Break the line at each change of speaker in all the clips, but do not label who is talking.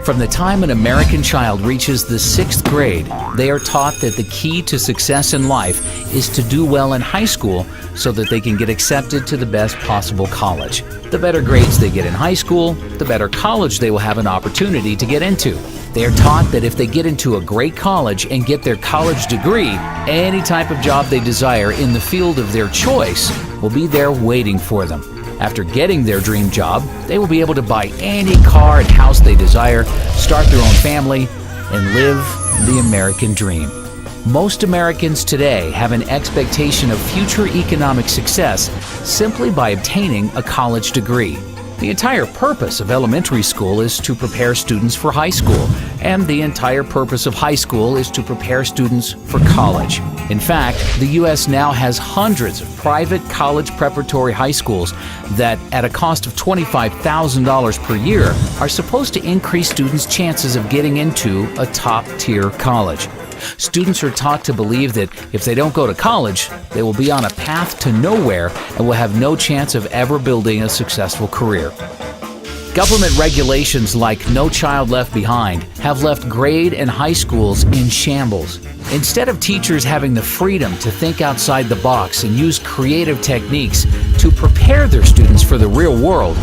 From the time an American child reaches the 6th grade, they are taught that the key to success in life is to do well in high school so that they can get accepted to the best possible college. The better grades they get in high school, the better college they will have an opportunity to get into. They are taught that if they get into a great college and get their college degree, any type of job they desire in the field of their choice will be there waiting for them. After getting their dream job, they will be able to buy any car and house they desire, start their own family, and live the American dream. Most Americans today have an expectation of future economic success simply by obtaining a college degree. The entire purpose of elementary school is to prepare students for high school, and the entire purpose of high school is to prepare students for college. In fact, the U.S. now has hundreds of private college preparatory high schools that, at a cost of $25,000 per year, are supposed to increase students' chances of getting into a top-tier college. Students are taught to believe that if they don't go to college, they will be on a path to nowhere and will have no chance of ever building a successful career. Government regulations like No Child Left Behind have left grade and high schools in shambles. Instead of teachers having the freedom to think outside the box and use creative techniques to prepare their students for the real world,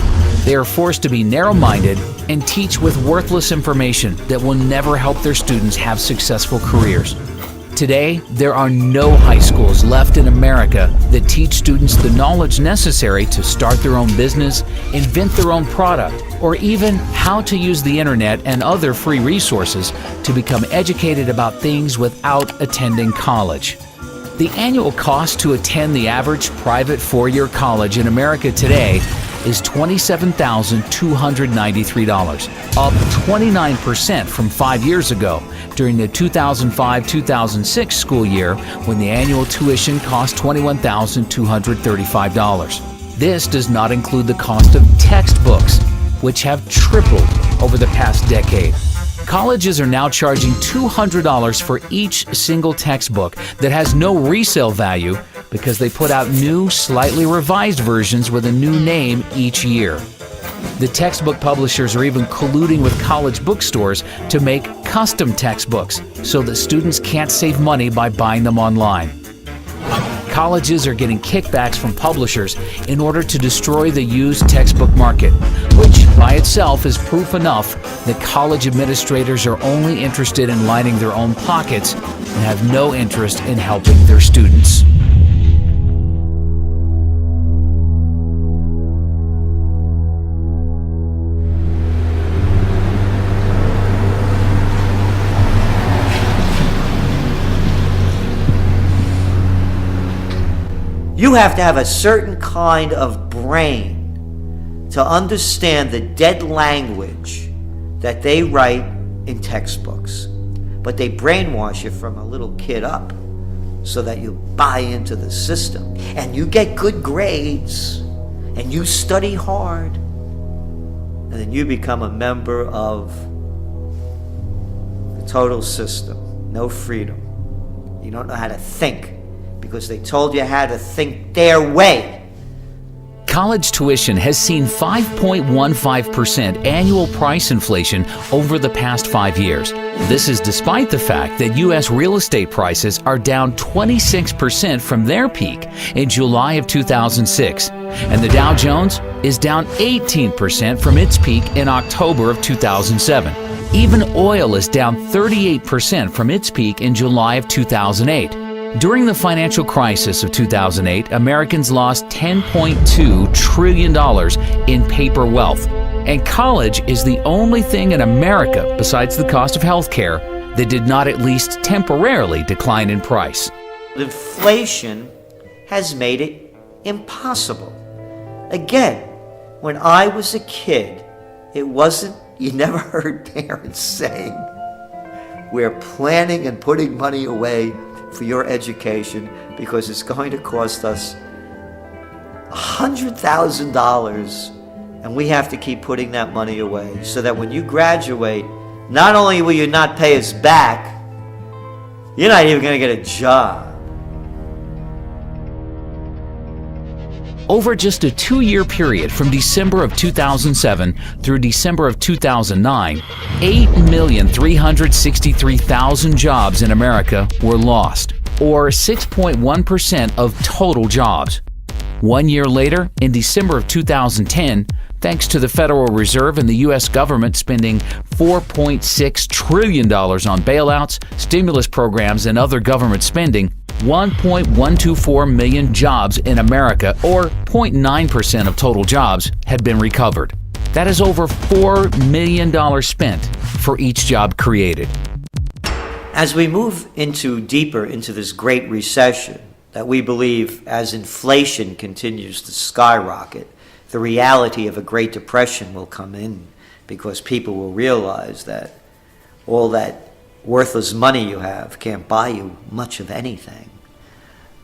they are forced to be narrow-minded and teach with worthless information that will never help their students have successful careers. Today, there are no high schools left in America that teach students the knowledge necessary to start their own business, invent their own product, or even how to use the internet and other free resources to become educated about things without attending college. The annual cost to attend the average private four-year college in America today is $27,293, up 29% from 5 years ago during the 2005-2006 school year when the annual tuition cost $21,235. This does not include the cost of textbooks, which have tripled over the past decade. Colleges are now charging $200 for each single textbook that has no resale value because they put out new, slightly revised versions with a new name each year. The textbook publishers are even colluding with college bookstores to make custom textbooks so that students can't save money by buying them online. Colleges are getting kickbacks from publishers in order to destroy the used textbook market, which by itself is proof enough that college administrators are only interested in lining their own pockets and have no interest in helping their students.
You have to have a certain kind of brain to understand the dead language that they write in textbooks. But they brainwash you from a little kid up so that you buy into the system. And you get good grades, and you study hard, and then you become a member of the total system. No freedom. You don't know how to think, because they told you how to think their way.
College tuition has seen 5.15% annual price inflation over the past 5 years. This is despite the fact that U.S. real estate prices are down 26% from their peak in July of 2006, and the Dow Jones is down 18% from its peak in October of 2007. Even oil is down 38% from its peak in July of 2008. During the financial crisis of 2008, Americans lost $10.2 trillion in paper wealth. And college is the only thing in America, besides the cost of health care, that did not at least temporarily decline in price.
Inflation has made it impossible. Again, when I was a kid, it wasn't, you never heard parents saying, we're planning and putting money away for your education because it's going to cost us $100,000 and we have to keep putting that money away so that when you graduate, not only will you not pay us back, you're not even going to get a job.
Over just a 2-year period from December of 2007 through December of 2009, 8,363,000 jobs in America were lost, or 6.1% of total jobs. 1 year later, in December of 2010, thanks to the Federal Reserve and the U.S. government spending $4.6 trillion on bailouts, stimulus programs, and other government spending, 1.124 million jobs in America, or 0.9% of total jobs, had been recovered. That is over $4 million spent for each job created.
As we move deeper into this great recession that we believe, as inflation continues to skyrocket, the reality of a Great Depression will come in, because people will realize that all that worthless money you have can't buy you much of anything.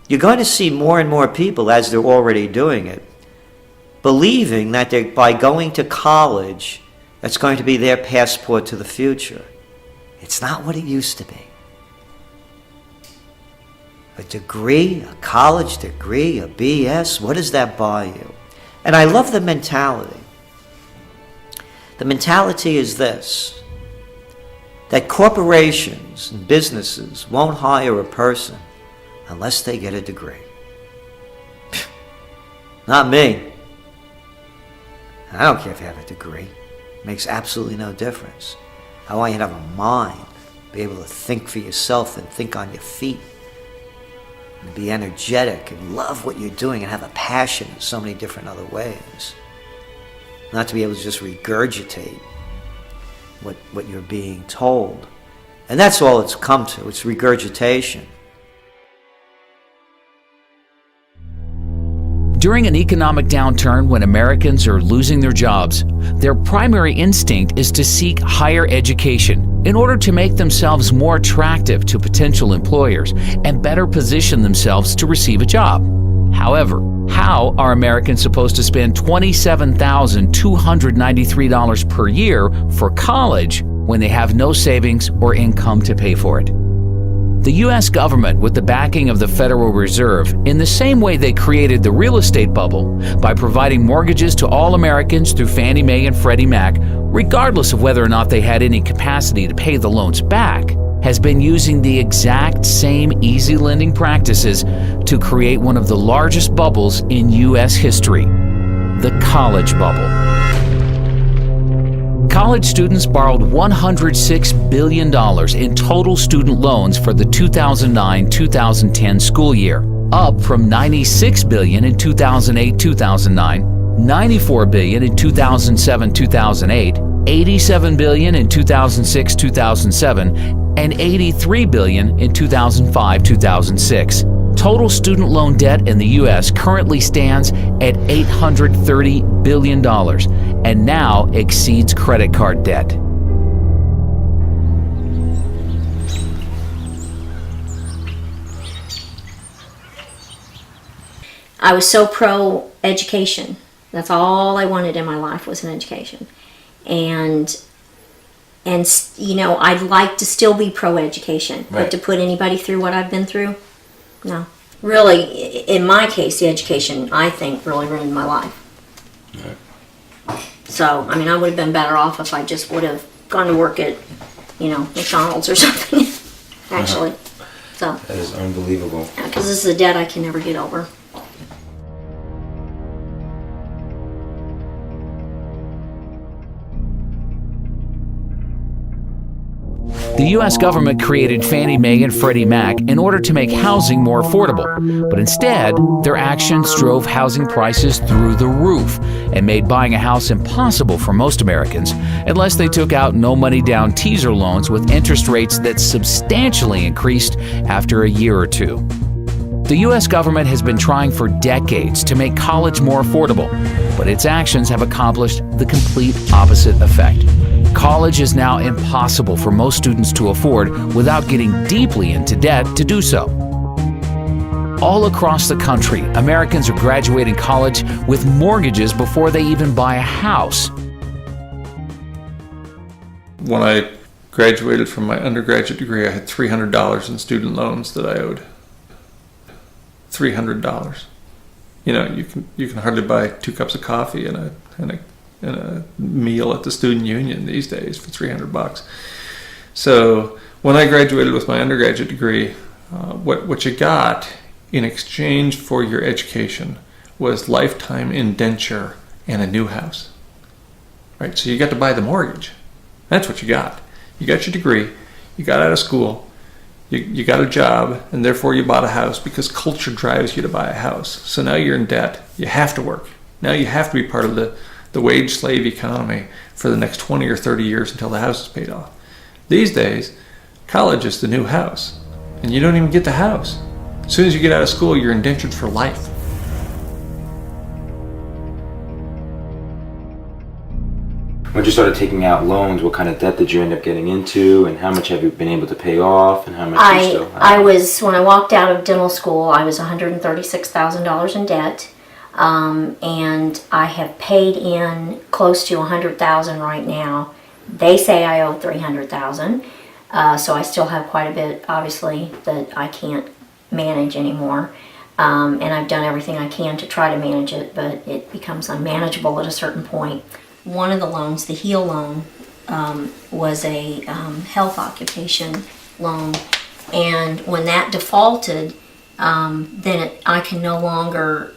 You're going to see more and more people, as they're already doing it, believing that by going to college, that's going to be their passport to the future. It's not what it used to be. A degree, a college degree, a BS, what does that buy you? And I love the mentality. The mentality is this, that corporations and businesses won't hire a person unless they get a degree. Not me. I don't care if you have a degree. It makes absolutely no difference. I want you to have a mind, be able to think for yourself and think on your feet, and be energetic and love what you're doing and have a passion in so many different other ways. Not to be able to just regurgitate what you're being told. And that's all it's come to. It's regurgitation.
During an economic downturn when Americans are losing their jobs, their primary instinct is to seek higher education in order to make themselves more attractive to potential employers and better position themselves to receive a job. However, how are Americans supposed to spend $27,293 per year for college when they have no savings or income to pay for it? The U.S. government, with the backing of the Federal Reserve, in the same way they created the real estate bubble by providing mortgages to all Americans through Fannie Mae and Freddie Mac, regardless of whether or not they had any capacity to pay the loans back, has been using the exact same easy lending practices to create one of the largest bubbles in U.S. history, the college bubble. College students borrowed $106 billion in total student loans for the 2009-2010 school year, up from $96 billion in 2008-2009, $94 billion in 2007-2008, $87 billion in 2006-2007, and $83 billion in 2005-2006. Total student loan debt in the U.S. currently stands at $830 billion and now exceeds credit card debt.
I was so pro-education. That's all I wanted in my life was an education. And you know, I'd like to still be pro-education, right. But to put anybody through what I've been through, no. Really, in my case, the education, I think, really ruined my life. Right. So, I mean, I would have been better off if I just would have gone to work at, you know, McDonald's or something, actually. So
that is unbelievable.
Because this is a debt I can never get over.
The U.S. government created Fannie Mae and Freddie Mac in order to make housing more affordable, but instead, their actions drove housing prices through the roof and made buying a house impossible for most Americans unless they took out no-money-down teaser loans with interest rates that substantially increased after a year or two. The U.S. government has been trying for decades to make college more affordable, but its actions have accomplished the complete opposite effect. College is now impossible for most students to afford without getting deeply into debt to do so. All across the country, Americans are graduating college with mortgages before they even buy a house.
When I graduated from my undergraduate degree, I had $300 in student loans that I owed. $300. you can hardly buy 2 cups of coffee and a meal at the student union these days for $300. So when I graduated with my undergraduate degree, what you got in exchange for your education was lifetime indenture and a new house. Right? So you got to buy the mortgage. That's what you got. You got your degree, you got out of school, you got a job, and therefore you bought a house because culture drives you to buy a house. So now you're in debt. You have to work. Now you have to be part of the wage slave economy for the next 20 or 30 years until the house is paid off. These days, college is the new house, and you don't even get the house. As soon as you get out of school, you're indentured for life.
When you started taking out loans, what kind of debt did you end up getting into, and how much have you been able to pay off, and how much you still have?
When I walked out of dental school, I was $136,000 in debt, and I have paid in close to $100,000 right now. They say I owe $300,000, so I still have quite a bit, obviously, that I can't manage anymore. And I've done everything I can to try to manage it, but it becomes unmanageable at a certain point. One of the loans, the HEAL loan, was a health occupation loan, and when that defaulted, then I can no longer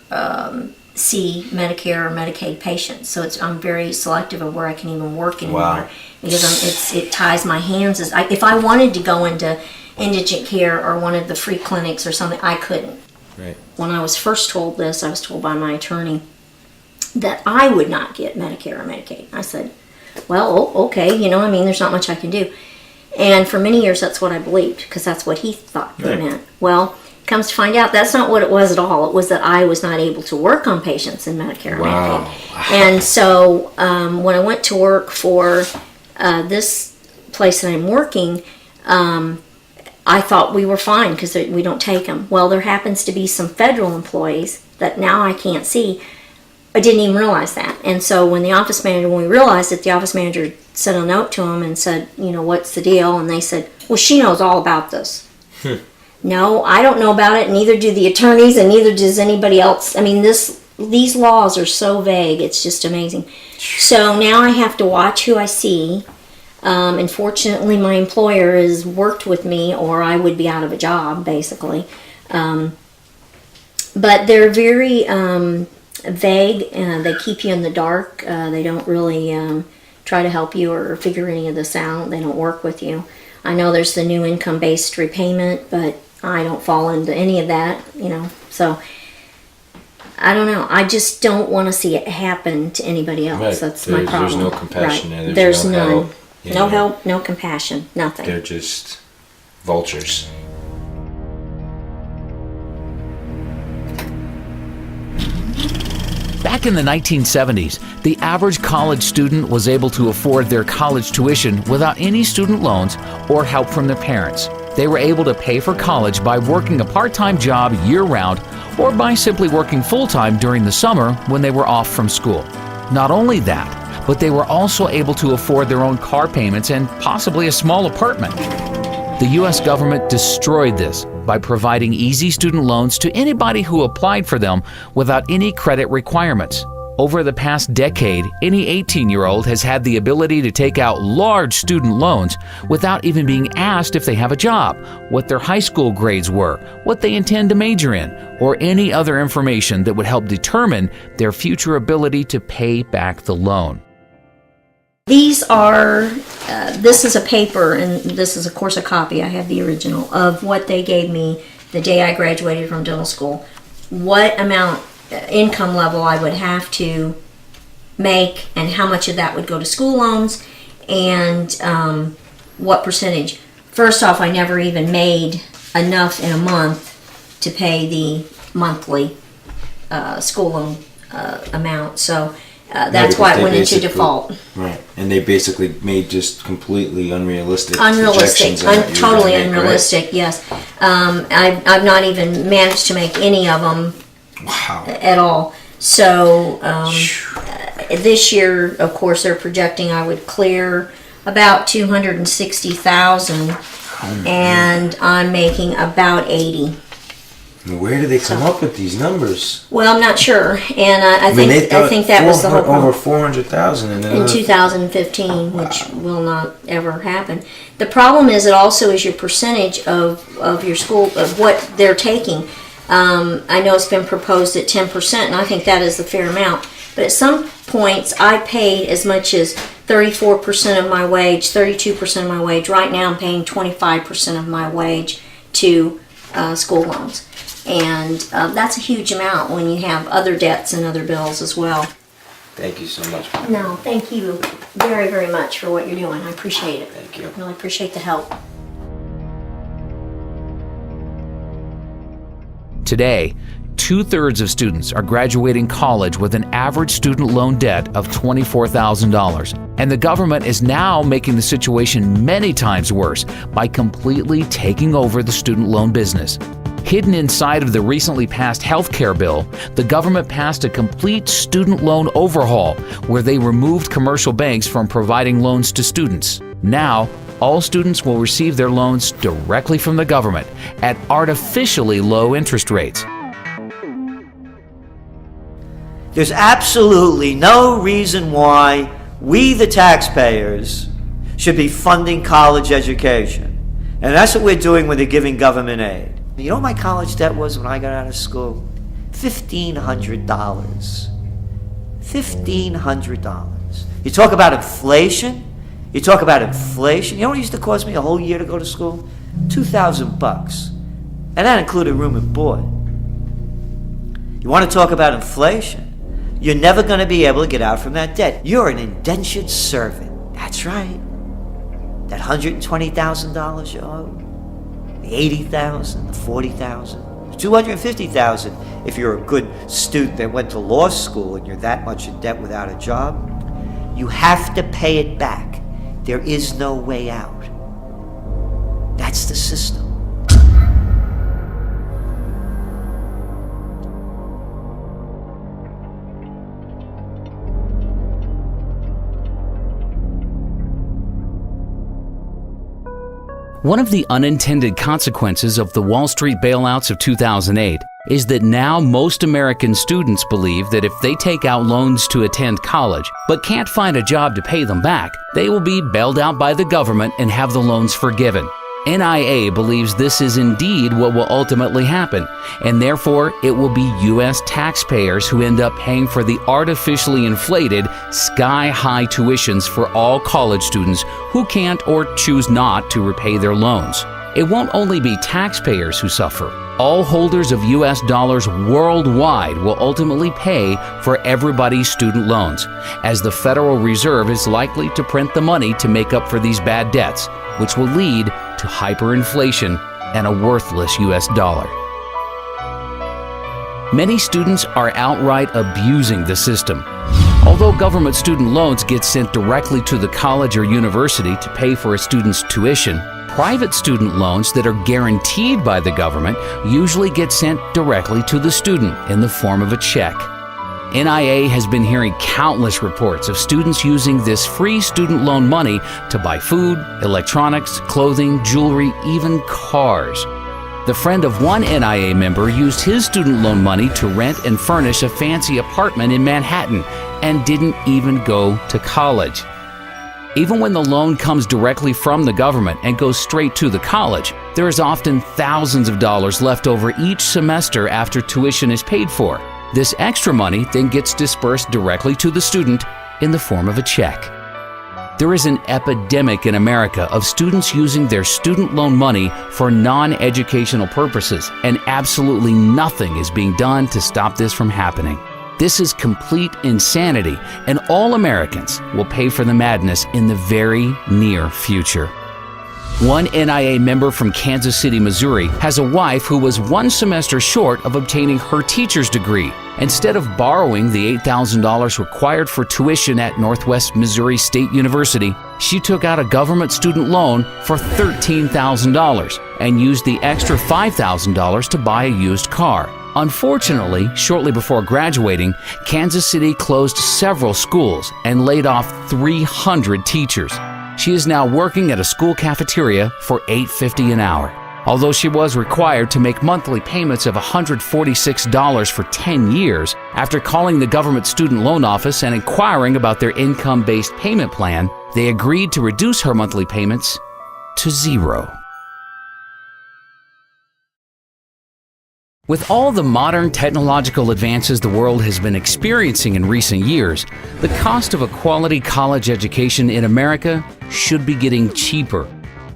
see Medicare or Medicaid patients. So I'm very selective of where I can even work anymore.
Wow.
Because it ties my hands. If I wanted to go into indigent care or one of the free clinics or something, I couldn't.
Right.
When I was first told this, I was told by my attorney that I would not get Medicare or Medicaid. I said, well, okay, there's not much I can do. And for many years, that's what I believed, because that's what he thought they meant. Well, comes to find out, that's not what it was at all. It was that I was not able to work on patients in Medicare or Medicaid. And so when I went to work for this place that I'm working, I thought we were fine because we don't take them. Well, there happens to be some federal employees that now I can't see. I didn't even realize that. And so when we realized it, the office manager sent a note to them and said, what's the deal? And they said, well, she knows all about this. No, I don't know about it. Neither do the attorneys, and neither does anybody else. I mean, these laws are so vague. It's just amazing. So now I have to watch who I see. And fortunately, my employer has worked with me, or I would be out of a job, basically. But they're very vague. They keep you in the dark. They don't really try to help you or figure any of this out. They don't work with you. I know there's the new income-based repayment, but I don't fall into any of that, So I don't know. I just don't want to see it happen to anybody else.
Right.
That's my problem.
There's no compassion
right.
there.
There's
no
none.
help.
No help, no compassion, nothing.
They're just vultures.
Back in the 1970s, the average college student was able to afford their college tuition without any student loans or help from their parents. They were able to pay for college by working a part-time job year-round or by simply working full-time during the summer when they were off from school. Not only that, but they were also able to afford their own car payments and possibly a small apartment. The U.S. government destroyed this by providing easy student loans to anybody who applied for them without any credit requirements. Over the past decade, any 18-year-old has had the ability to take out large student loans without even being asked if they have a job, what their high school grades were, what they intend to major in, or any other information that would help determine their future ability to pay back the loan.
These are, this is a paper, and this is of course a copy, I have the original, of what they gave me the day I graduated from dental school. What amount, income level I would have to make, and how much of that would go to school loans, and what percentage. First off, I never even made enough in a month to pay the monthly school loan amount, so that's why it went into default.
Right, and they basically made just completely unrealistic projections.
Totally unrealistic, right? Yes. I've not even managed to make any of them.
Wow.
At all. So this year, of course, they're projecting I would clear about $260,000, and I'm making about $80,000.
Where do they come up with these numbers?
Well, I'm not sure, and I
mean, they
think
thought
I think that was the whole problem.
over 400,000
In 2015, which will not ever happen. The problem is it also is your percentage of your school, of what they're taking. I know it's been proposed at 10%, and I think that is the fair amount. But at some points, I paid as much as 34% of my wage, 32% of my wage. Right now, I'm paying 25% of my wage to school loans. And that's a huge amount when you have other debts and other bills as well.
Thank you so much.
No, thank you very, very much for what you're doing. I appreciate it.
Thank you.
I really appreciate the help.
Today, 2/3 of students are graduating college with an average student loan debt of $24,000. And the government is now making the situation many times worse by completely taking over the student loan business. Hidden inside of the recently passed health care bill, the government passed a complete student loan overhaul where they removed commercial banks from providing loans to students. Now, all students will receive their loans directly from the government at artificially low interest rates.
There's absolutely no reason why we, the taxpayers, should be funding college education. And that's what we're doing when they're giving government aid. You know what my college debt was when I got out of school? $1,500. $1,500. You talk about inflation? You talk about inflation? You know what it used to cost me a whole year to go to school? $2,000. And that included room and board. You want to talk about inflation? You're never going to be able to get out from that debt. You're an indentured servant. That's right. That $120,000 you owe, the $80,000, the $40,000, the $250,000 if you're a good student that went to law school and you're that much in debt without a job. You have to pay it back. There is no way out. That's the system.
One of the unintended consequences of the Wall Street bailouts of 2008 is that now most American students believe that if they take out loans to attend college but can't find a job to pay them back, they will be bailed out by the government and have the loans forgiven. NIA believes this is indeed what will ultimately happen, and therefore it will be U.S. taxpayers who end up paying for the artificially inflated, sky-high tuitions for all college students who can't or choose not to repay their loans. It won't only be taxpayers who suffer. All holders of U.S. dollars worldwide will ultimately pay for everybody's student loans, as the Federal Reserve is likely to print the money to make up for these bad debts, which will lead to hyperinflation and a worthless U.S. dollar. Many students are outright abusing the system. Although government student loans get sent directly to the college or university to pay for a student's tuition, private student loans that are guaranteed by the government usually get sent directly to the student in the form of a check. NIA has been hearing countless reports of students using this free student loan money to buy food, electronics, clothing, jewelry, even cars. The friend of one NIA member used his student loan money to rent and furnish a fancy apartment in Manhattan and didn't even go to college. Even when the loan comes directly from the government and goes straight to the college, there is often thousands of dollars left over each semester after tuition is paid for. This extra money then gets dispersed directly to the student in the form of a check. There is an epidemic in America of students using their student loan money for non-educational purposes, and absolutely nothing is being done to stop this from happening. This is complete insanity, and all Americans will pay for the madness in the very near future. One NIA member from Kansas City, Missouri, has a wife who was one semester short of obtaining her teacher's degree. Instead of borrowing the $8,000 required for tuition at Northwest Missouri State University, she took out a government student loan for $13,000 and used the extra $5,000 to buy a used car. Unfortunately, shortly before graduating, Kansas City closed several schools and laid off 300 teachers. She is now working at a school cafeteria for $8.50 an hour. Although she was required to make monthly payments of $146 for 10 years, after calling the government student loan office and inquiring about their income-based payment plan, they agreed to reduce her monthly payments to zero. With all the modern technological advances the world has been experiencing in recent years, the cost of a quality college education in America should be getting cheaper.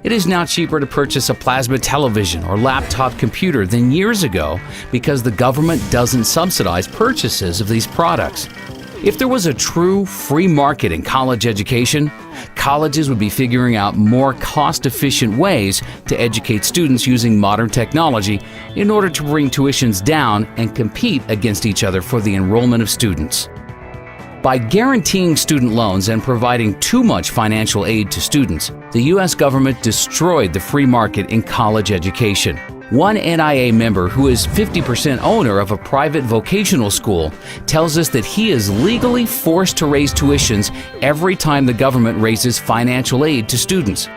It is now cheaper to purchase a plasma television or laptop computer than years ago because the government doesn't subsidize purchases of these products. If there was a true free market in college education, colleges would be figuring out more cost-efficient ways to educate students using modern technology in order to bring tuitions down and compete against each other for the enrollment of students. By guaranteeing student loans and providing too much financial aid to students, the U.S. government destroyed the free market in college education. One NIA member who is 50% owner of a private vocational school tells us that he is legally forced to raise tuitions every time the government raises financial aid to students.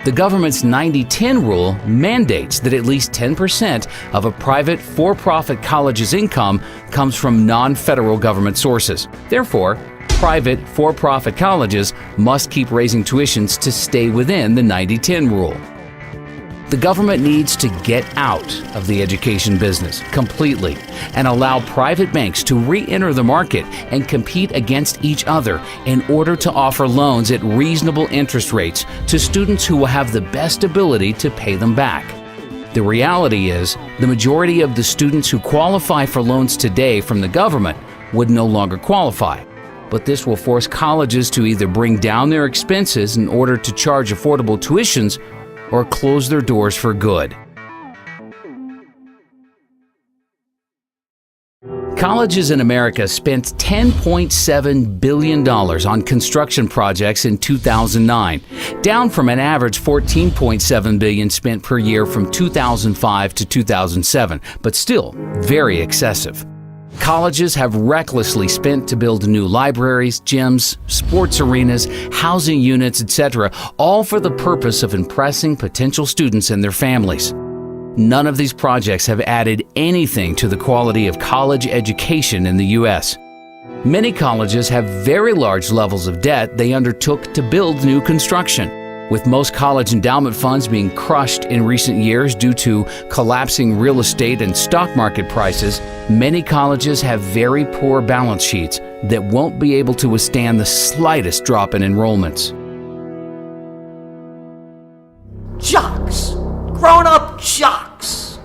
The government's 90-10 rule mandates that at least 10% of a private for-profit college's income comes from non-federal government sources. Therefore, private for-profit colleges must keep raising tuitions to stay within the 90-10 rule. The government needs to get out of the education business completely and allow private banks to re-enter the market and compete against each other in order to offer loans at reasonable interest rates to students who will have the best ability to pay them back. The reality is, the majority of the students who qualify for loans today from the government would no longer qualify. But this will force colleges to either bring down their expenses in order to charge affordable tuitions or close their doors for good. Colleges in America spent $10.7 billion on construction projects in 2009, down from an average $14.7 billion spent per year from 2005 to 2007, but still very excessive. Colleges have recklessly spent to build new libraries, gyms, sports arenas, housing units, etc., all for the purpose of impressing potential students and their families. None of these projects have added anything to the quality of college education in the U.S. Many colleges have very large levels of debt they undertook to build new construction. With most college endowment funds being crushed in recent years due to collapsing real estate and stock market prices, many colleges have very poor balance sheets that won't be able to withstand the slightest drop in enrollments.
Jocks! Grown-up jocks!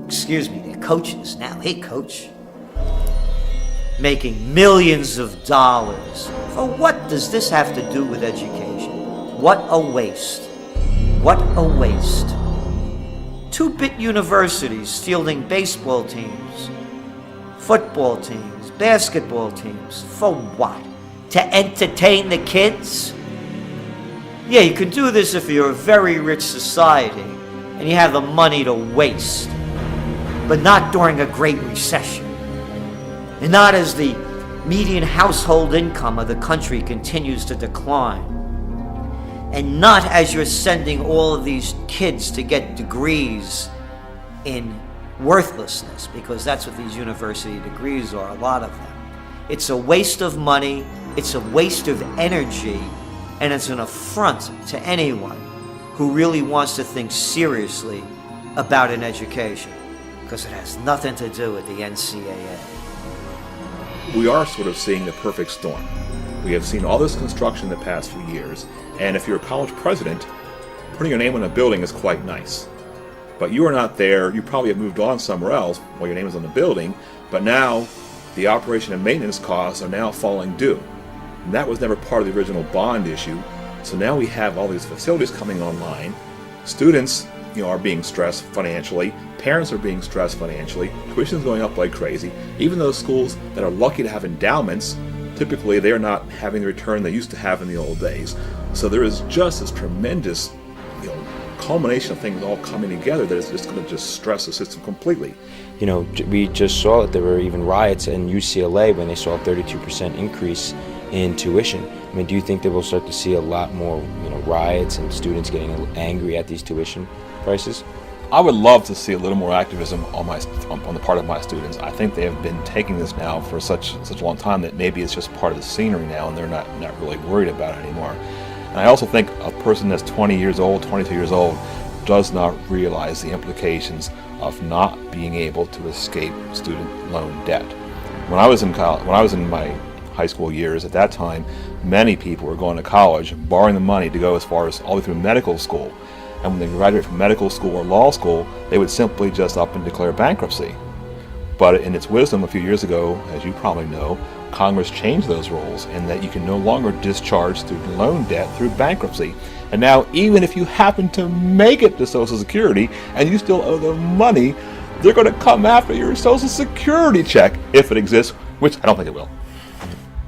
Excuse me, they're coaches now. Hey, coach. Making millions of dollars. For what does this have to do with education? What a waste. What a waste. 2-bit universities fielding baseball teams, football teams, basketball teams. For what? To entertain the kids? Yeah, you can do this if you're a very rich society and you have the money to waste. But not during a Great Recession. And not as the median household income of the country continues to decline. And not as you're sending all of these kids to get degrees in worthlessness, because that's what these university degrees are, a lot of them. It's a waste of money, it's a waste of energy, and it's an affront to anyone who really wants to think seriously about an education, because it has nothing to do with the NCAA.
We are sort of seeing the perfect storm. We have seen all this construction the past few years, and if you're a college president, putting your name on a building is quite nice. But you are not there, you probably have moved on somewhere else while your name is on the building, but now the operation and maintenance costs are now falling due. And that was never part of the original bond issue, so now we have all these facilities coming online. Students, are being stressed financially, parents are being stressed financially, tuition is going up like crazy. Even those schools that are lucky to have endowments, typically they're not having the return they used to have in the old days. So there is just this tremendous, culmination of things all coming together that is just going to just stress the system completely.
We just saw that there were even riots in UCLA when they saw a 32% increase in tuition. I mean, do you think that we'll start to see a lot more, riots and students getting angry at these tuition prices?
I would love to see a little more activism on the part of my students. I think they have been taking this now for such a long time that maybe it's just part of the scenery now, and they're not really worried about it anymore. And I also think a person that's 20 years old, 22 years old, does not realize the implications of not being able to escape student loan debt. When I was in my high school years, at that time, many people were going to college, borrowing the money to go as far as all the way through medical school. And when they graduate from medical school or law school, they would simply just up and declare bankruptcy. But in its wisdom a few years ago, as you probably know, Congress changed those rules and that you can no longer discharge student loan debt through bankruptcy. And now, even if you happen to make it to Social Security and you still owe them money, they're going to come after your Social Security check, if it exists, which I don't think it will.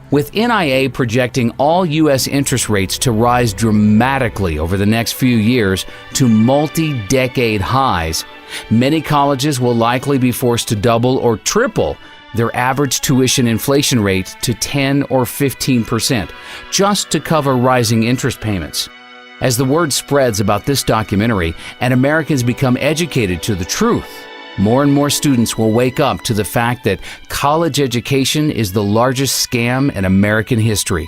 With NIA projecting all U.S. interest rates to rise dramatically over the next few years to multi-decade highs, many colleges will likely be forced to double or triple their average tuition inflation rate to 10 or 15%, just to cover rising interest payments. As the word spreads about this documentary and Americans become educated to the truth, more and more students will wake up to the fact that college education is the largest scam in American history.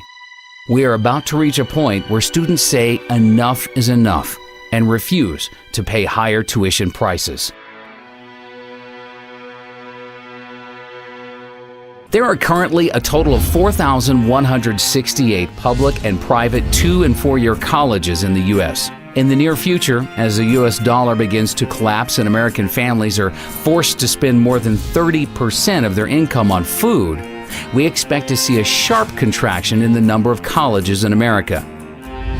We are about to reach a point where students say enough is enough and refuse to pay higher tuition prices. There are currently a total of 4,168 public and private 2- and 4-year colleges in the U.S. In the near future, as the U.S. dollar begins to collapse and American families are forced to spend more than 30% of their income on food, we expect to see a sharp contraction in the number of colleges in America.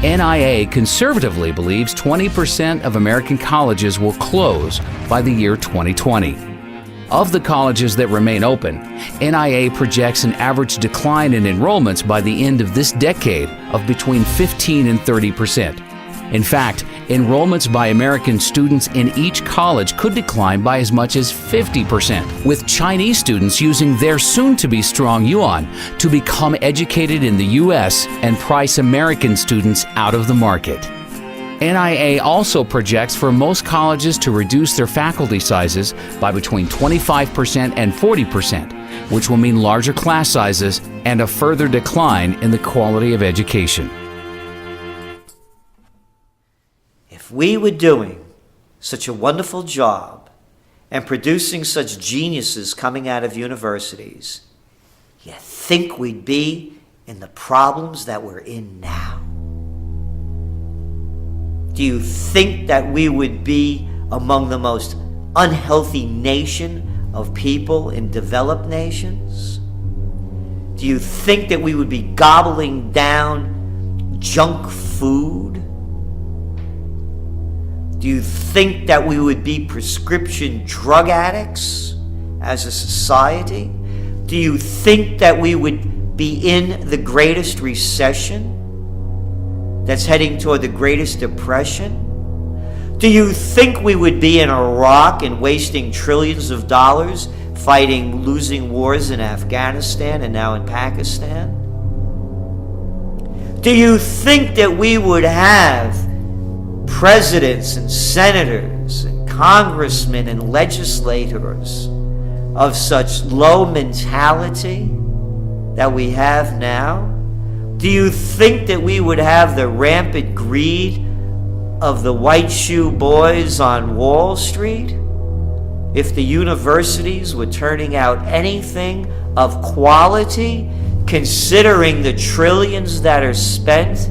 NIA conservatively believes 20% of American colleges will close by the year 2020. Of the colleges that remain open, NIA projects an average decline in enrollments by the end of this decade of between 15 and 30%. In fact, enrollments by American students in each college could decline by as much as 50%, with Chinese students using their soon-to-be strong yuan to become educated in the U.S. and price American students out of the market. NIA also projects for most colleges to reduce their faculty sizes by between 25% and 40%, which will mean larger class sizes and a further decline in the quality of education.
If we were doing such a wonderful job and producing such geniuses coming out of universities, you think we'd be in the problems that we're in now? Do you think that we would be among the most unhealthy nation of people in developed nations? Do you think that we would be gobbling down junk food? Do you think that we would be prescription drug addicts as a society? Do you think that we would be in the greatest recession that's heading toward the greatest depression? Do you think we would be in Iraq and wasting trillions of dollars fighting losing wars in Afghanistan and now in Pakistan? Do you think that we would have presidents and senators and congressmen and legislators of such low mentality that we have now? Do you think that we would have the rampant greed of the white shoe boys on Wall Street if the universities were turning out anything of quality, considering the trillions that are spent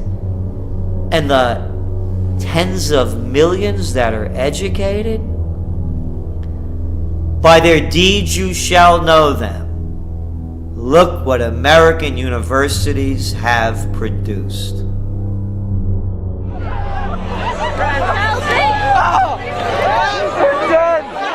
and the tens of millions that are educated? By their deeds you shall know them. Look what American universities have produced.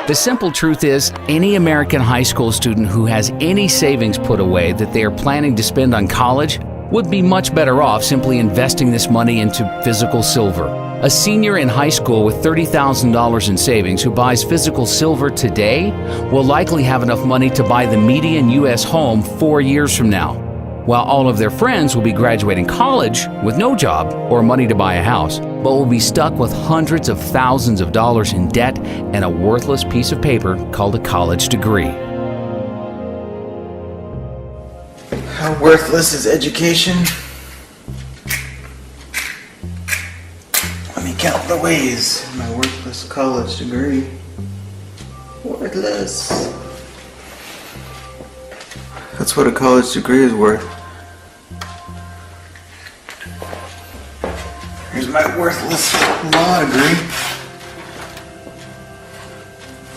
The simple truth is, any American high school student who has any savings put away that they are planning to spend on college would be much better off simply investing this money into physical silver. A senior in high school with $30,000 in savings who buys physical silver today will likely have enough money to buy the median U.S. home 4 years from now. while all of their friends will be graduating college with no job or money to buy a house, but will be stuck with hundreds of thousands of dollars in debt and a worthless piece of paper called a college degree.
How worthless is education? Let me count the ways. My worthless college degree. Worthless. That's what a college degree is worth. Here's my worthless law degree.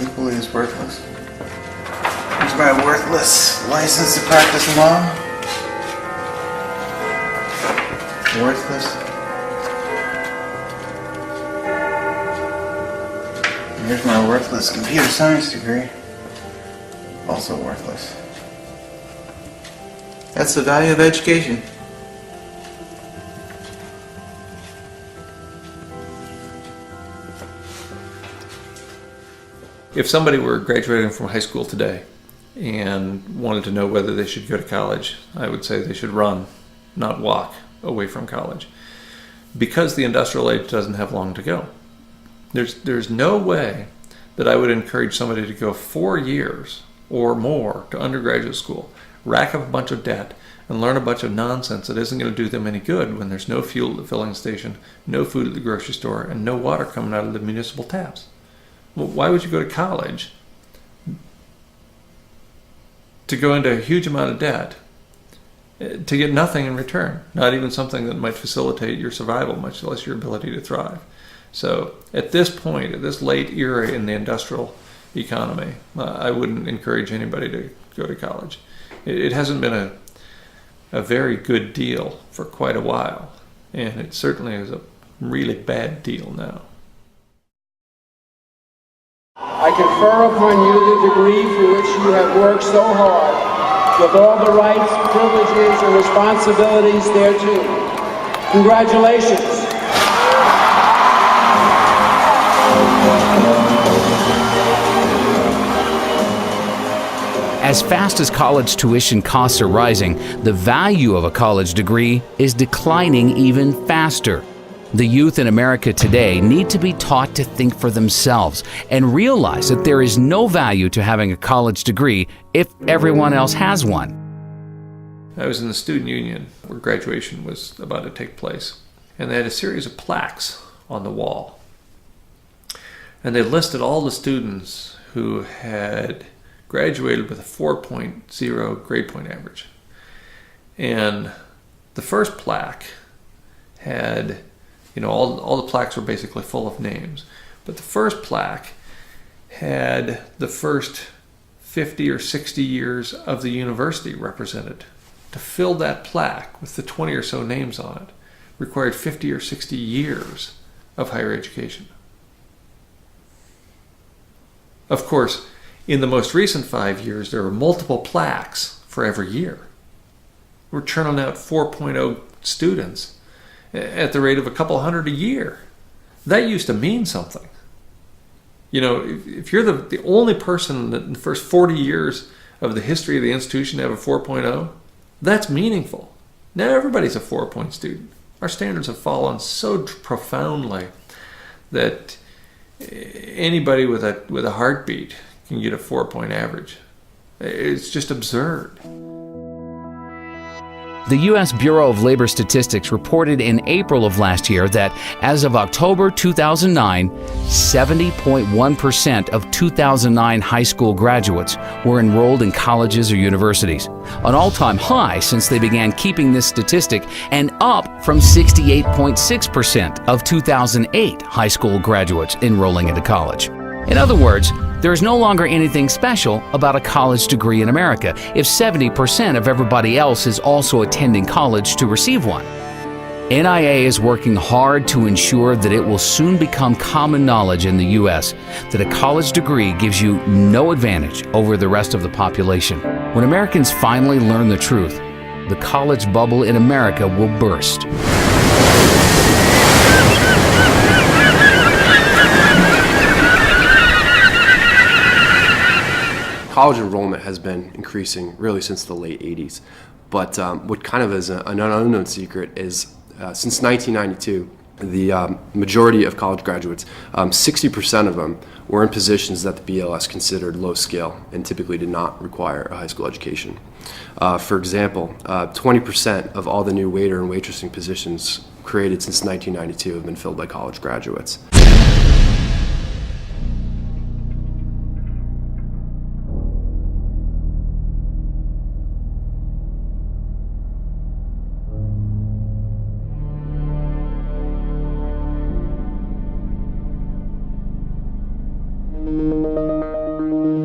Equally as worthless. Here's my worthless license to practice law. Worthless. Here's my worthless computer science degree. Also worthless. That's the value of education.
If somebody were graduating from high school today and wanted to know whether they should go to college, I would say they should run, not walk away from college, because the industrial age doesn't have long to go. There's no way that I would encourage somebody to go 4 years or more to undergraduate school, rack up a bunch of debt, and learn a bunch of nonsense that isn't going to do them any good when there's no fuel at the filling station, no food at the grocery store, and no water coming out of the municipal taps. Well, why would you go to college to go into a huge amount of debt to get nothing in return, not even something that might facilitate your survival, much less your ability to thrive? So at this point, at this late era in the industrial economy, I wouldn't encourage anybody to go to college. It hasn't been a very good deal for quite a while, and it certainly is a really bad deal now.
I confer upon you the degree for which you have worked so hard, with all the rights, privileges, and responsibilities thereto. Congratulations.
As fast as college tuition costs are rising, the value of a college degree is declining even faster. The youth in America today need to be taught to think for themselves and realize that there is no value to having a college degree if everyone else has one.
I was in the student union where graduation was about to take place, and they had a series of plaques on the wall. And they listed all the students who had graduated with a 4.0 grade point average. And the first plaque had, all the plaques were basically full of names. But the first plaque had the first 50 or 60 years of the university represented. To fill that plaque with the 20 or so names on it required 50 or 60 years of higher education. Of course, in the most recent 5 years, there were multiple plaques for every year. We're churning out 4.0 students at the rate of a couple hundred a year. That used to mean something. If you're the only person in the first 40 years of the history of the institution to have a 4.0, that's meaningful. Now everybody's a 4-point student. Our standards have fallen so profoundly that anybody with a heartbeat can get a 4-point average. It's just absurd.
The U.S. Bureau of Labor Statistics reported in April of last year that as of October 2009, 70.1% of 2009 high school graduates were enrolled in colleges or universities, an all-time high since they began keeping this statistic, and up from 68.6% of 2008 high school graduates enrolling into college. In other words, there is no longer anything special about a college degree in America if 70% of everybody else is also attending college to receive one. NIA is working hard to ensure that it will soon become common knowledge in the U.S. that a college degree gives you no advantage over the rest of the population. When Americans finally learn the truth, the college bubble in America will burst.
College enrollment has been increasing really since the late 80s. But what kind of is an unknown secret is since 1992, the majority of college graduates, 60% of them were in positions that the BLS considered low skill and typically did not require a high school education. For example, 20% of all the new waiter and waitressing positions created since 1992 have been filled by college graduates.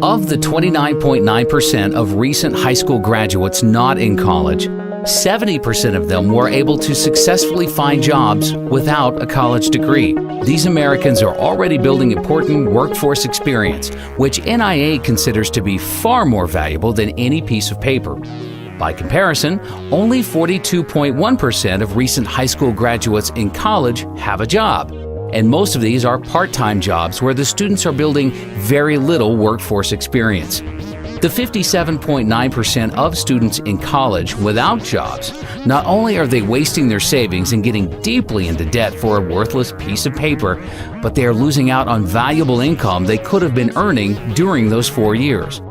Of the 29.9% of recent high school graduates not in college, 70% of them were able to successfully find jobs without a college degree. These Americans are already building important workforce experience, which NIA considers to be far more valuable than any piece of paper. By comparison, only 42.1% of recent high school graduates in college have a job. And most of these are part-time jobs where the students are building very little workforce experience. The 57.9% of students in college without jobs, not only are they wasting their savings and getting deeply into debt for a worthless piece of paper, but they are losing out on valuable income they could have been earning during those 4 years.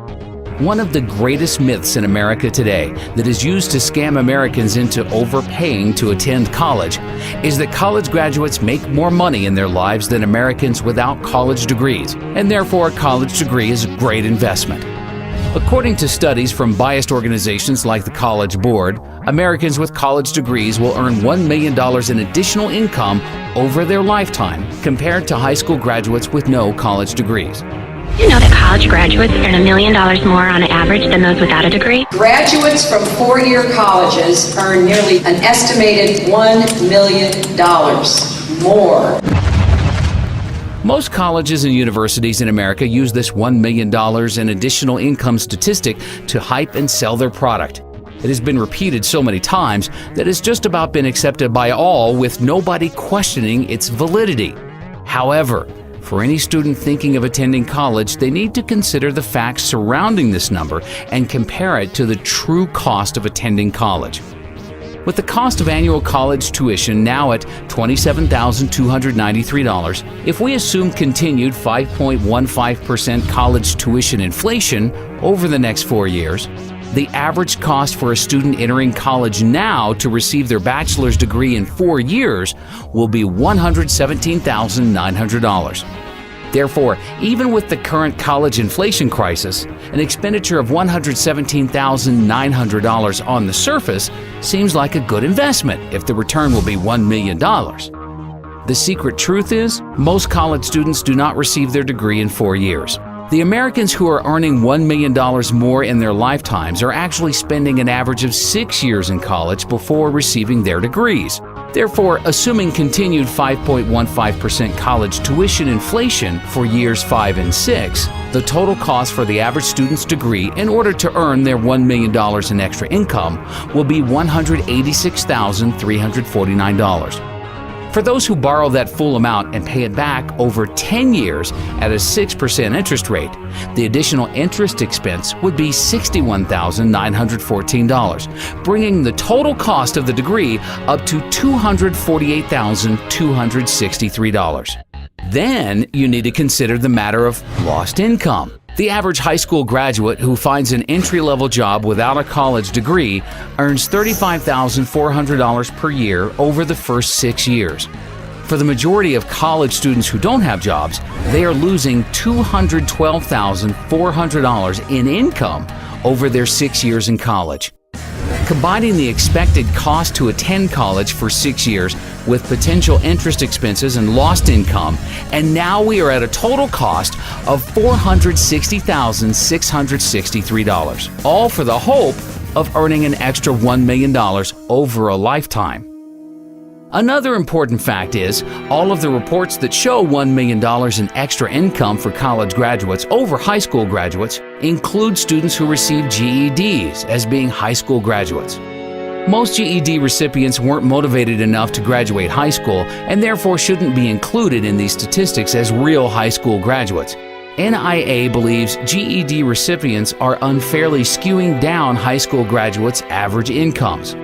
One of the greatest myths in America today that is used to scam Americans into overpaying to attend college is that college graduates make more money in their lives than Americans without college degrees, and therefore a college degree is a great investment. According to studies from biased organizations like the College Board, Americans with college degrees will earn $1 million in additional income over their lifetime compared to high school graduates with no college degrees.
You know that college graduates earn $1 million more on average than those without a degree?
Graduates from four-year colleges earn nearly an estimated $1 million more.
Most colleges and universities in America use this $1 million in additional income statistic to hype and sell their product. It has been repeated so many times that it's just about been accepted by all with nobody questioning its validity. However, for any student thinking of attending college, they need to consider the facts surrounding this number and compare it to the true cost of attending college. With the cost of annual college tuition now at $27,293, if we assume continued 5.15% college tuition inflation over the next 4 years, the average cost for a student entering college now to receive their bachelor's degree in 4 years will be $117,900. Therefore, even with the current college inflation crisis, an expenditure of $117,900 on the surface seems like a good investment if the return will be $1 million. The secret truth is, most college students do not receive their degree in 4 years. The Americans who are earning $1 million more in their lifetimes are actually spending an average of 6 years in college before receiving their degrees. Therefore, assuming continued 5.15% college tuition inflation for years 5 and 6, the total cost for the average student's degree in order to earn their $1 million in extra income will be $186,349. For those who borrow that full amount and pay it back over 10 years at a 6% interest rate, the additional interest expense would be $61,914, bringing the total cost of the degree up to $248,263. Then you need to consider the matter of lost income. The average high school graduate who finds an entry-level job without a college degree earns $35,400 per year over the first 6 years. For the majority of college students who don't have jobs, they are losing $212,400 in income over their 6 years in college. Combining the expected cost to attend college for 6 years with potential interest expenses and lost income, and now we are at a total cost of $460,663, all for the hope of earning an extra $1 million over a lifetime. Another important fact is, all of the reports that show $1 million in extra income for college graduates over high school graduates include students who receive GEDs as being high school graduates. Most GED recipients weren't motivated enough to graduate high school and therefore shouldn't be included in these statistics as real high school graduates. NIA believes GED recipients are unfairly skewing down high school graduates' average incomes.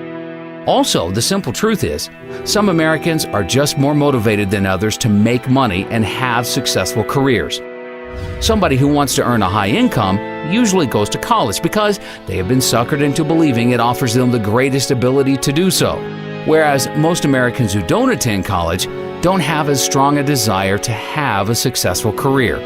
Also, the simple truth is, some Americans are just more motivated than others to make money and have successful careers. Somebody who wants to earn a high income usually goes to college because they have been suckered into believing it offers them the greatest ability to do so. Whereas most Americans who don't attend college don't have as strong a desire to have a successful career.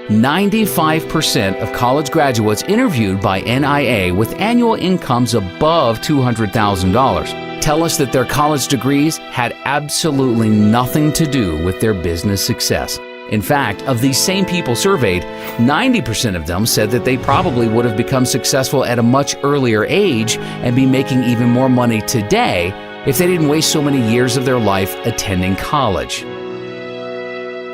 95% of college graduates interviewed by NIA with annual incomes above $200,000 tell us that their college degrees had absolutely nothing to do with their business success. In fact, of these same people surveyed, 90% of them said that they probably would have become successful at a much earlier age and be making even more money today if they didn't waste so many years of their life attending college.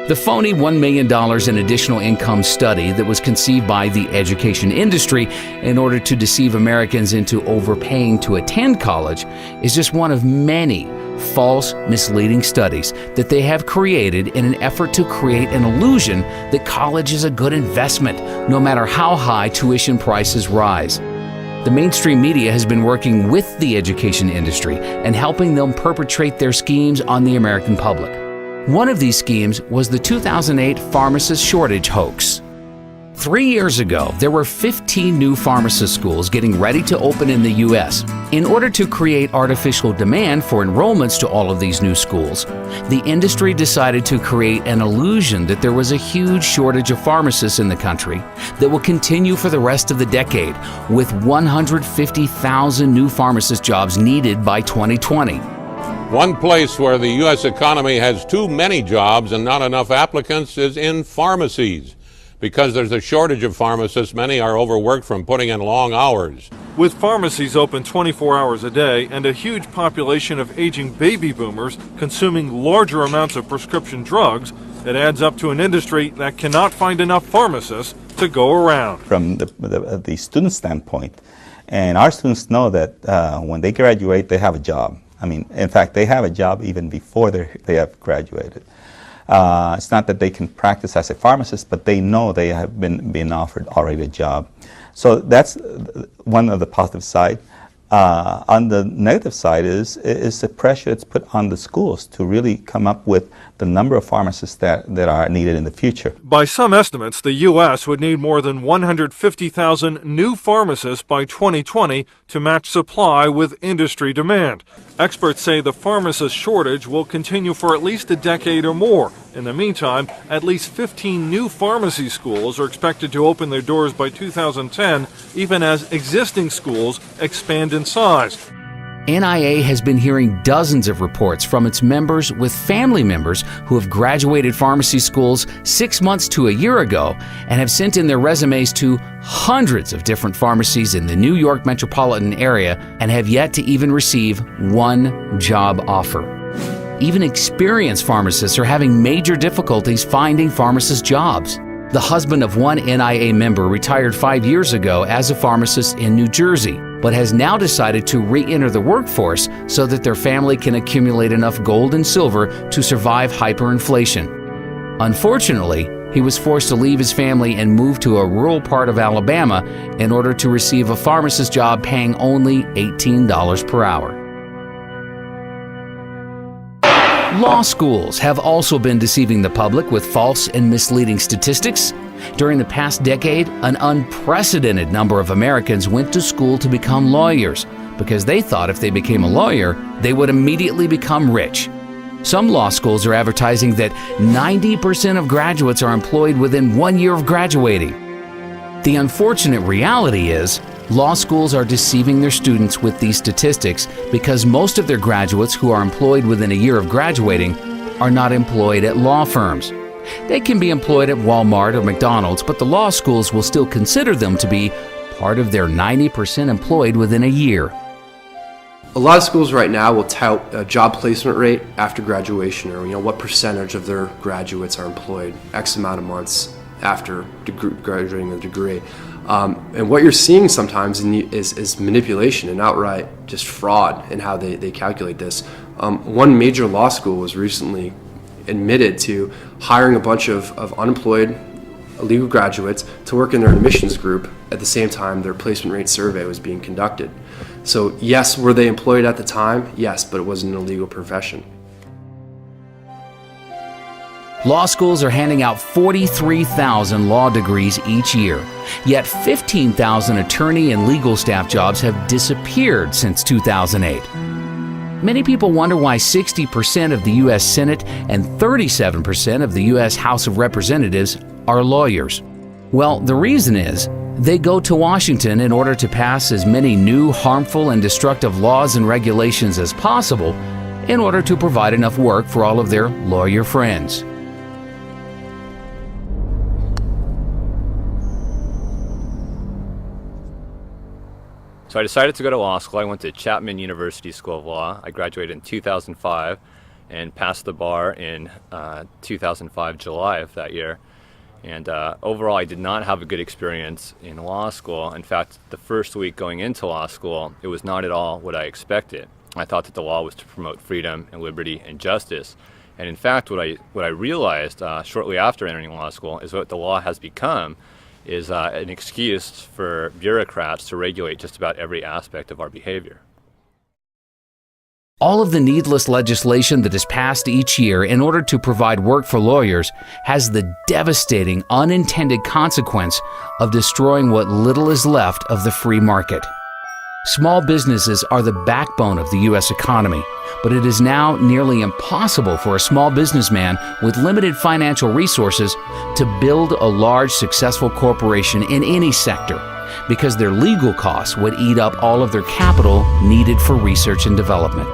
The phony $1 million in additional income study that was conceived by the education industry in order to deceive Americans into overpaying to attend college is just one of many false, misleading studies that they have created in an effort to create an illusion that college is a good investment, no matter how high tuition prices rise. The mainstream media has been working with the education industry and helping them perpetrate their schemes on the American public. One of these schemes was the 2008 pharmacist shortage hoax. 3 years ago, there were 15 new pharmacist schools getting ready to open in the U.S. In order to create artificial demand for enrollments to all of these new schools, the industry decided to create an illusion that there was a huge shortage of pharmacists in the country that will continue for the rest of the decade, with 150,000 new pharmacist jobs needed by 2020.
One place where the U.S. economy has too many jobs and not enough applicants is in pharmacies. Because there's a shortage of pharmacists, many are overworked from putting in long hours.
With pharmacies open 24 hours a day and a huge population of aging baby boomers consuming larger amounts of prescription drugs, it adds up to an industry that cannot find enough pharmacists to go around.
From the student standpoint, and our students know that when they graduate, they have a job. I mean, in fact, they have a job even before they have graduated. It's not that they can practice as a pharmacist, but they know they have been offered already a job. So that's one of the positive side. On the negative side is the pressure that's put on the schools to really come up with the number of pharmacists that are needed in the future.
By some estimates, the U.S. would need more than 150,000 new pharmacists by 2020 to match supply with industry demand. Experts say the pharmacist shortage will continue for at least a decade or more. In the meantime, at least 15 new pharmacy schools are expected to open their doors by 2010, even as existing schools expand in size.
NIA has been hearing dozens of reports from its members with family members who have graduated pharmacy schools 6 months to a year ago and have sent in their resumes to hundreds of different pharmacies in the New York metropolitan area and have yet to even receive one job offer. Even experienced pharmacists are having major difficulties finding pharmacist jobs. The husband of one NIA member retired 5 years ago as a pharmacist in New Jersey, but has now decided to re-enter the workforce so that their family can accumulate enough gold and silver to survive hyperinflation. Unfortunately, he was forced to leave his family and move to a rural part of Alabama in order to receive a pharmacist job paying only $18 per hour. Law schools have also been deceiving the public with false and misleading statistics. During the past decade, an unprecedented number of Americans went to school to become lawyers because they thought if they became a lawyer, they would immediately become rich. Some law schools are advertising that 90% of graduates are employed within 1 year of graduating. The unfortunate reality is, law schools are deceiving their students with these statistics because most of their graduates who are employed within a year of graduating are not employed at law firms. They can be employed at Walmart or McDonald's, but the law schools will still consider them to be part of their 90% employed within a year.
A lot of schools right now will tout a job placement rate after graduation, or what percentage of their graduates are employed X amount of months after graduating a degree. And what you're seeing sometimes is manipulation and outright just fraud in how they calculate this. One major law school was recently admitted to hiring a bunch of unemployed illegal graduates to work in their admissions group at the same time their placement rate survey was being conducted. So yes, were they employed at the time? Yes, but it wasn't an illegal profession.
Law schools are handing out 43,000 law degrees each year, yet 15,000 attorney and legal staff jobs have disappeared since 2008. Many people wonder why 60% of the U.S. Senate and 37% of the U.S. House of Representatives are lawyers. Well, the reason is they go to Washington in order to pass as many new, harmful, and destructive laws and regulations as possible in order to provide enough work for all of their lawyer friends.
So I decided to go to law school. I went to Chapman University School of Law. I graduated in 2005 and passed the bar in 2005, July of that year. And overall, I did not have a good experience in law school. In fact, the first week going into law school, it was not at all what I expected. I thought that the law was to promote freedom and liberty and justice. And in fact, what I realized shortly after entering law school is what the law has become is an excuse for bureaucrats to regulate just about every aspect of our behavior.
All of the needless legislation that is passed each year in order to provide work for lawyers has the devastating unintended consequence of destroying what little is left of the free market. Small businesses are the backbone of the U.S. economy, but it is now nearly impossible for a small businessman with limited financial resources to build a large, successful corporation in any sector because their legal costs would eat up all of their capital needed for research and development.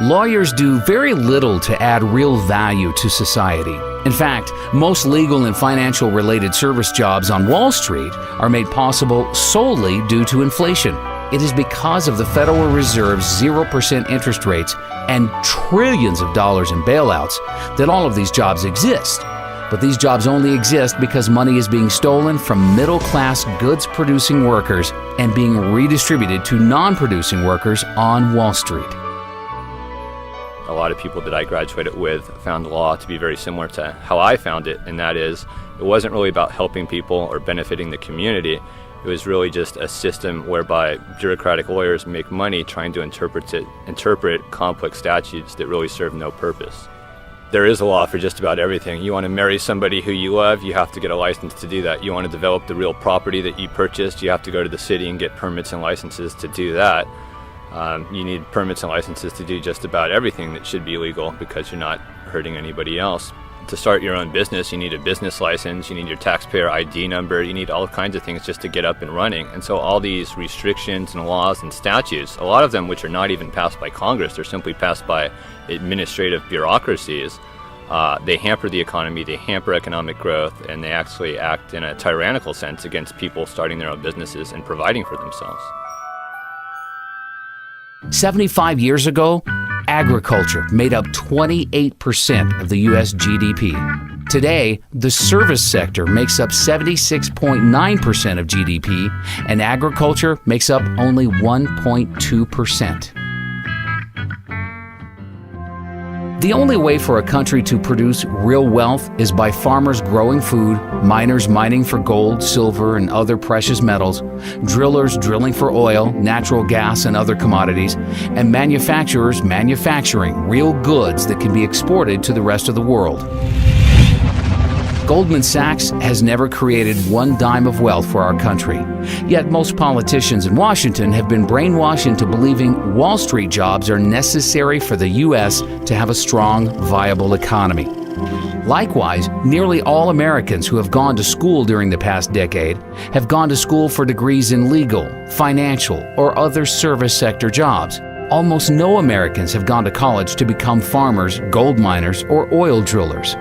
Lawyers do very little to add real value to society. In fact, most legal and financial related service jobs on Wall Street are made possible solely due to inflation. It is because of the Federal Reserve's 0% interest rates and trillions of dollars in bailouts that all of these jobs exist. But these jobs only exist because money is being stolen from middle-class goods-producing workers and being redistributed to non-producing workers on Wall Street.
A lot of people that I graduated with found law to be very similar to how I found it, and that is, it wasn't really about helping people or benefiting the community. It was really just a system whereby bureaucratic lawyers make money trying to interpret complex statutes that really serve no purpose. There is a law for just about everything. You want to marry somebody who you love, you have to get a license to do that. You want to develop the real property that you purchased, you have to go to the city and get permits and licenses to do that. You need permits and licenses to do just about everything that should be legal because you're not hurting anybody else. To start your own business, you need a business license, you need your taxpayer ID number, you need all kinds of things just to get up and running. And so all these restrictions and laws and statutes, a lot of them which are not even passed by Congress, they're simply passed by administrative bureaucracies, they hamper the economy, they hamper economic growth, and they actually act in a tyrannical sense against people starting their own businesses and providing for themselves.
75 years ago, agriculture made up 28% of the U.S. GDP. Today, the service sector makes up 76.9% of GDP, and agriculture makes up only 1.2%. The only way for a country to produce real wealth is by farmers growing food, miners mining for gold, silver, and other precious metals, drillers drilling for oil, natural gas, and other commodities, and manufacturers manufacturing real goods that can be exported to the rest of the world. Goldman Sachs has never created one dime of wealth for our country. Yet most politicians in Washington have been brainwashed into believing Wall Street jobs are necessary for the U.S. to have a strong, viable economy. Likewise, nearly all Americans who have gone to school during the past decade have gone to school for degrees in legal, financial, or other service sector jobs. Almost no Americans have gone to college to become farmers, gold miners, or oil drillers.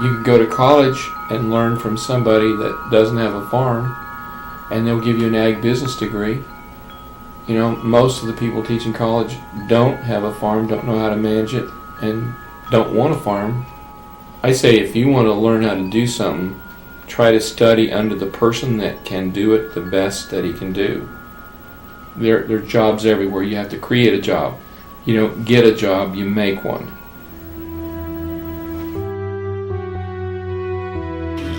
You can go to college and learn from somebody that doesn't have a farm, and they'll give you an ag business degree. You know, most of the people teaching college don't have a farm, don't know how to manage it, and don't want a farm. I say if you want to learn how to do something, try to study under the person that can do it the best that he can do. There are jobs everywhere. You have to create a job. You don't get a job, you make one.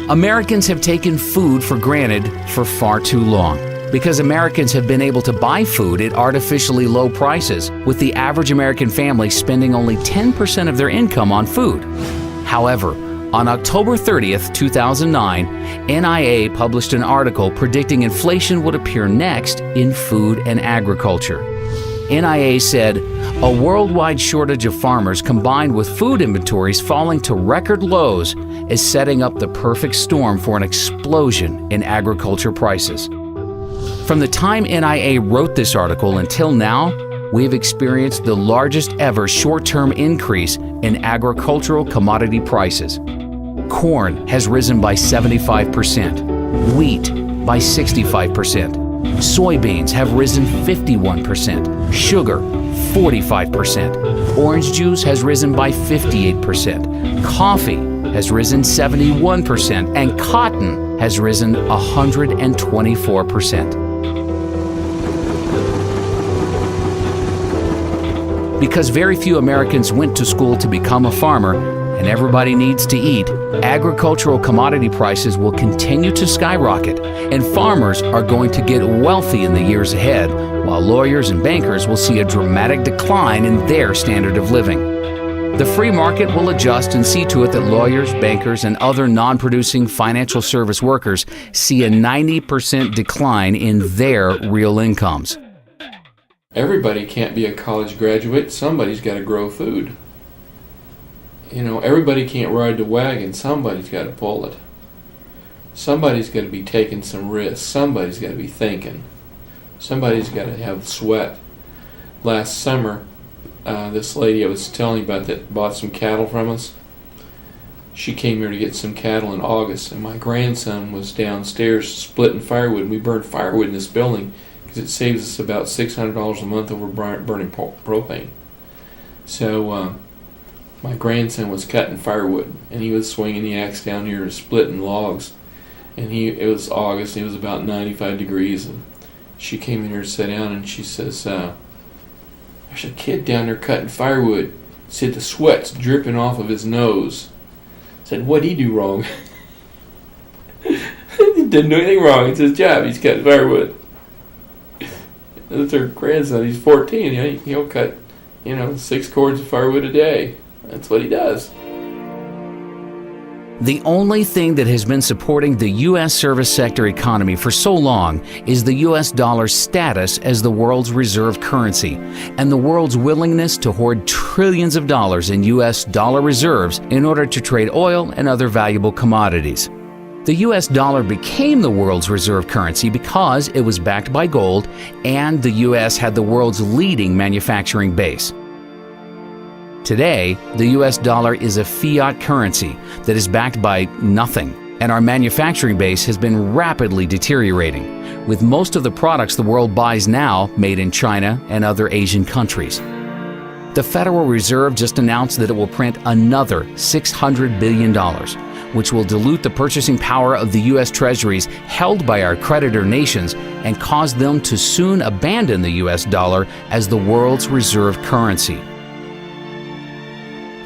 Americans have taken food for granted for far too long because Americans have been able to buy food at artificially low prices, with the average American family spending only 10% of their income on food. However, on October 30th, 2009, NIA published an article predicting inflation would appear next in food and agriculture. NIA said, a worldwide shortage of farmers combined with food inventories falling to record lows is setting up the perfect storm for an explosion in agriculture prices. From the time NIA wrote this article until now, we have experienced the largest ever short-term increase in agricultural commodity prices. Corn has risen by 75%, wheat by 65%, soybeans have risen 51%, sugar 45%, orange juice has risen by 58%, coffee has risen 71%, and cotton has risen 124%. Because very few Americans went to school to become a farmer, and everybody needs to eat, agricultural commodity prices will continue to skyrocket, and farmers are going to get wealthy in the years ahead, while lawyers and bankers will see a dramatic decline in their standard of living. The free market will adjust and see to it that lawyers, bankers, and other non-producing financial service workers see a 90% decline in their real incomes.
Everybody can't be a college graduate. Somebody's got to grow food. You know, everybody can't ride the wagon. Somebody's got to pull it. Somebody's got to be taking some risks. Somebody's got to be thinking. Somebody's got to have sweat. Last summer, this lady I was telling you about that bought some cattle from us, she came here to get some cattle in August, and my grandson was downstairs splitting firewood. We burned firewood in this building because it saves us about $600 a month over burning propane. So my grandson was cutting firewood, and he was swinging the axe down here splitting logs. And it was August, and it was about 95 degrees, and she came in here to sit down, and she says, there's a kid down there cutting firewood. Said the sweat's dripping off of his nose. Said, what'd he do wrong? He didn't do anything wrong. It's his job. He's cutting firewood. That's her grandson. He's 14. You know, he'll cut, 6 cords of firewood a day. That's what he does.
The only thing that has been supporting the U.S. service sector economy for so long is the U.S. dollar's status as the world's reserve currency and the world's willingness to hoard trillions of dollars in U.S. dollar reserves in order to trade oil and other valuable commodities. The U.S. dollar became the world's reserve currency because it was backed by gold and the U.S. had the world's leading manufacturing base. Today, the U.S. dollar is a fiat currency that is backed by nothing, and our manufacturing base has been rapidly deteriorating, with most of the products the world buys now made in China and other Asian countries. The Federal Reserve just announced that it will print another $600 billion, which will dilute the purchasing power of the U.S. Treasuries held by our creditor nations and cause them to soon abandon the U.S. dollar as the world's reserve currency.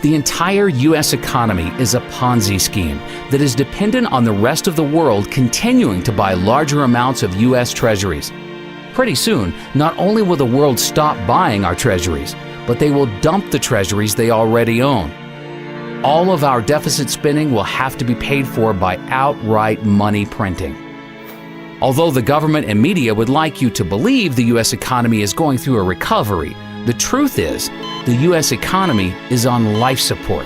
The entire U.S. economy is a Ponzi scheme that is dependent on the rest of the world continuing to buy larger amounts of U.S. treasuries. Pretty soon, not only will the world stop buying our treasuries, but they will dump the treasuries they already own. All of our deficit spending will have to be paid for by outright money printing. Although the government and media would like you to believe the U.S. economy is going through a recovery, the truth is, the U.S. economy is on life support.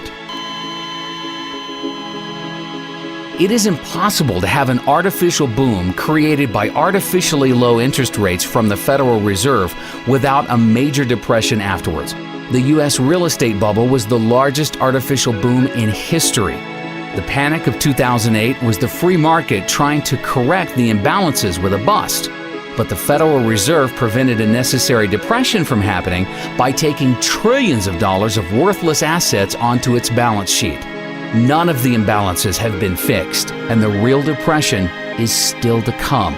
It is impossible to have an artificial boom created by artificially low interest rates from the Federal Reserve without a major depression afterwards. The U.S. real estate bubble was the largest artificial boom in history. The panic of 2008 was the free market trying to correct the imbalances with a bust. But the Federal Reserve prevented a necessary depression from happening by taking trillions of dollars of worthless assets onto its balance sheet. None of the imbalances have been fixed, and the real depression is still to come.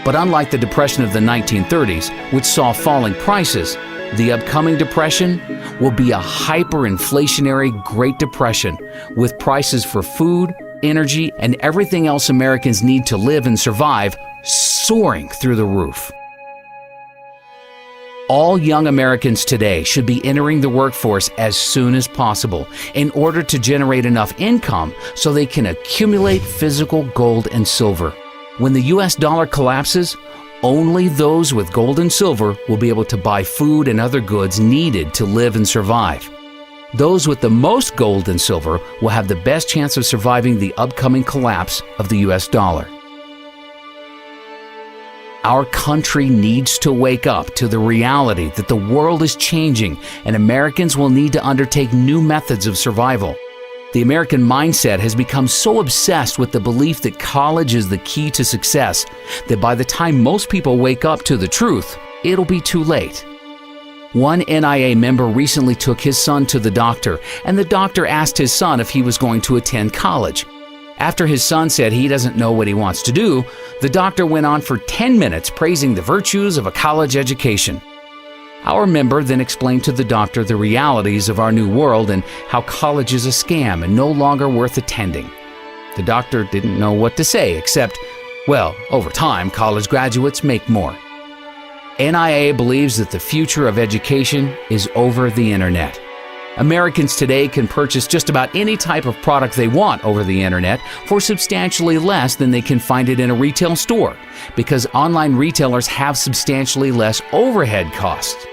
But unlike the depression of the 1930s, which saw falling prices, the upcoming depression will be a hyperinflationary Great Depression, with prices for food, energy, and everything else Americans need to live and survive soaring through the roof. All young Americans today should be entering the workforce as soon as possible in order to generate enough income so they can accumulate physical gold and silver. When the US dollar collapses, only those with gold and silver will be able to buy food and other goods needed to live and survive. Those with the most gold and silver will have the best chance of surviving the upcoming collapse of the US dollar. Our country needs to wake up to the reality that the world is changing and Americans will need to undertake new methods of survival. The American mindset has become so obsessed with the belief that college is the key to success that by the time most people wake up to the truth, it'll be too late. One NIA member recently took his son to the doctor, and the doctor asked his son if he was going to attend college. After his son said he doesn't know what he wants to do, the doctor went on for 10 minutes praising the virtues of a college education. Our member then explained to the doctor the realities of our new world and how college is a scam and no longer worth attending. The doctor didn't know what to say except, well, over time, college graduates make more. NIA believes that the future of education is over the internet. Americans today can purchase just about any type of product they want over the internet for substantially less than they can find it in a retail store, because online retailers have substantially less overhead costs.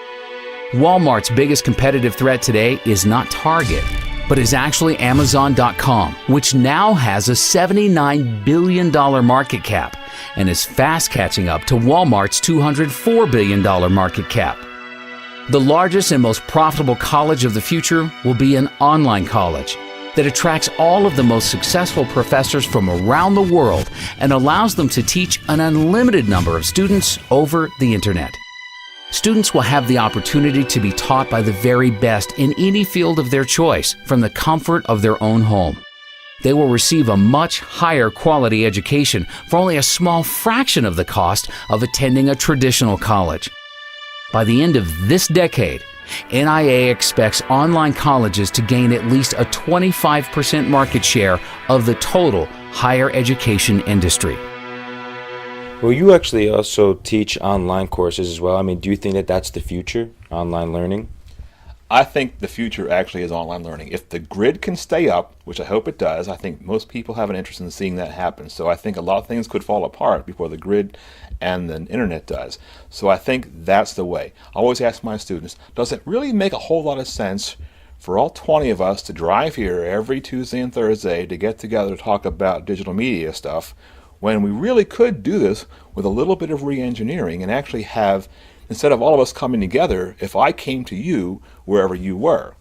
Walmart's biggest competitive threat today is not Target, but is actually Amazon.com, which now has a $79 billion market cap and is fast catching up to Walmart's $204 billion market cap. The largest and most profitable college of the future will be an online college that attracts all of the most successful professors from around the world and allows them to teach an unlimited number of students over the internet. Students will have the opportunity to be taught by the very best in any field of their choice from the comfort of their own home. They will receive a much higher quality education for only a small fraction of the cost of attending a traditional college. By the end of this decade, NIA expects online colleges to gain at least a 25% market share of the total higher education industry.
Well, you actually also teach online courses as well. I mean, do you think that that's the future, online learning?
I think the future actually is online learning. If the grid can stay up, which I hope it does, I think most people have an interest in seeing that happen. So I think a lot of things could fall apart before the grid and the internet does. So I think that's the way. I always ask my students, does it really make a whole lot of sense for all 20 of us to drive here every Tuesday and Thursday to get together to talk about digital media stuff, when we really could do this with a little bit of re-engineering and actually have, instead of all of us coming together, if I came to you wherever you were?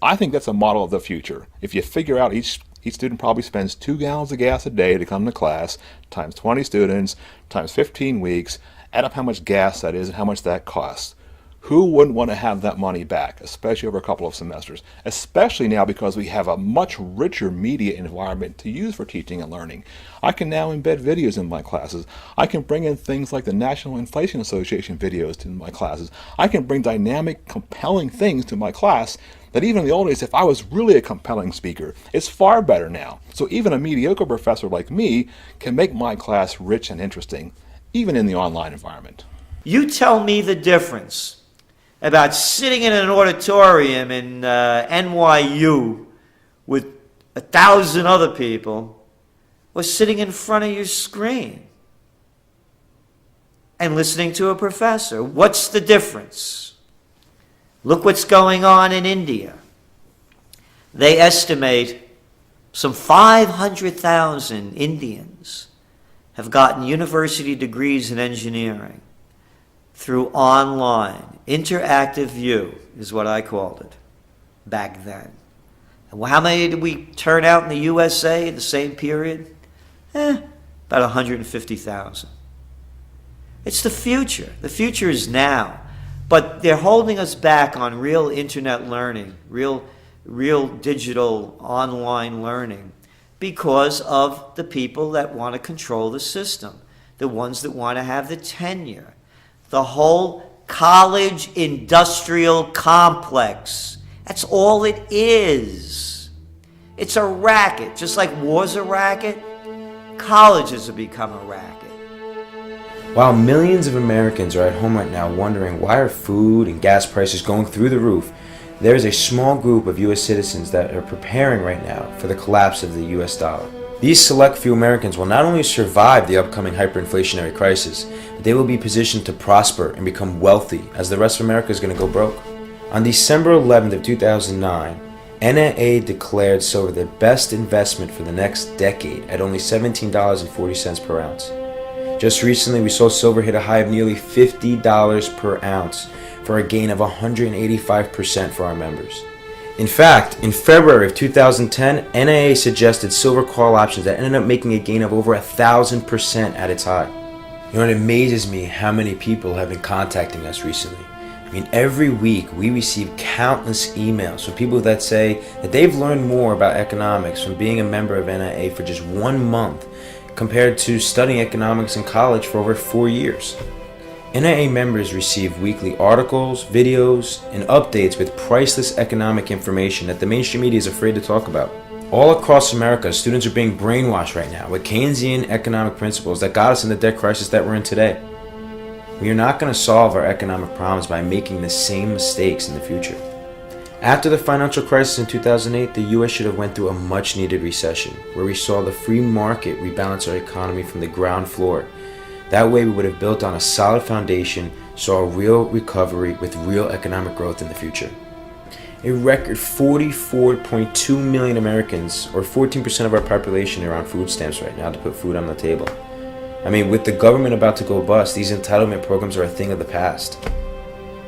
I think that's a model of the future. If you figure out each student probably spends 2 gallons of gas a day to come to class, times 20 students, times 15 weeks, add up how much gas that is and how much that costs. Who wouldn't want to have that money back, especially over a couple of semesters? Especially now because we have a much richer media environment to use for teaching and learning. I can now embed videos in my classes. I can bring in things like the National Inflation Association videos to my classes. I can bring dynamic, compelling things to my class that even in the old days, if I was really a compelling speaker, it's far better now. So even a mediocre professor like me can make my class rich and interesting, even in the online environment.
You tell me the difference about sitting in an auditorium in NYU with 1,000 other people or sitting in front of your screen and listening to a professor. What's the difference? Look what's going on in India. They estimate some 500,000 Indians have gotten university degrees in engineering through online. Interactive view is what I called it back then. And how many did we turn out in the USA in the same period? About 150,000. It's the future. The future is now. But they're holding us back on real internet learning, real real digital online learning because of the people that want to control the system, the ones that want to have the tenure. The whole college industrial complex. That's all it is. It's a racket. Just like war's a racket, colleges have become a racket.
While millions of Americans are at home right now wondering why are food and gas prices going through the roof, there is a small group of U.S. citizens that are preparing right now for the collapse of the U.S. dollar. These select few Americans will not only survive the upcoming hyperinflationary crisis, but they will be positioned to prosper and become wealthy as the rest of America is going to go broke. On December 11th of 2009, NAA declared silver the best investment for the next decade at only $17.40 per ounce. Just recently, we saw silver hit a high of nearly $50 per ounce for a gain of 185% for our members. In fact, in February of 2010, NAA suggested silver call options that ended up making a gain of over 1,000% at its high. You know, it amazes me how many people have been contacting us recently. I mean, every week we receive countless emails from people that say that they've learned more about economics from being a member of NAA for just 1 month compared to studying economics in college for over 4 years. NAA members receive weekly articles, videos, and updates with priceless economic information that the mainstream media is afraid to talk about. All across America, students are being brainwashed right now with Keynesian economic principles that got us in the debt crisis that we're in today. We are not going to solve our economic problems by making the same mistakes in the future. After the financial crisis in 2008, the U.S. should have went through a much-needed recession, where we saw the free market rebalance our economy from the ground floor. That way we would have built on a solid foundation, saw a real recovery with real economic growth in the future. A record 44.2 million Americans, or 14% of our population, are on food stamps right now to put food on the table. I mean, with the government about to go bust, these entitlement programs are a thing of the past.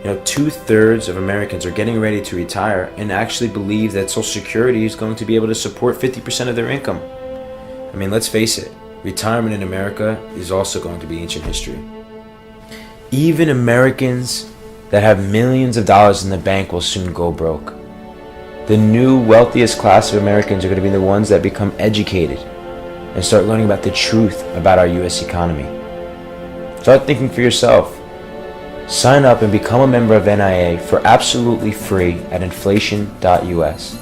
You know, 2/3 of Americans are getting ready to retire and actually believe that Social Security is going to be able to support 50% of their income. I mean, let's face it, retirement in America is also going to be ancient history. Even Americans that have millions of dollars in the bank will soon go broke. The new wealthiest class of Americans are going to be the ones that become educated and start learning about the truth about our U.S. economy. Start thinking for yourself. Sign up and become a member of NIA for absolutely free at inflation.us.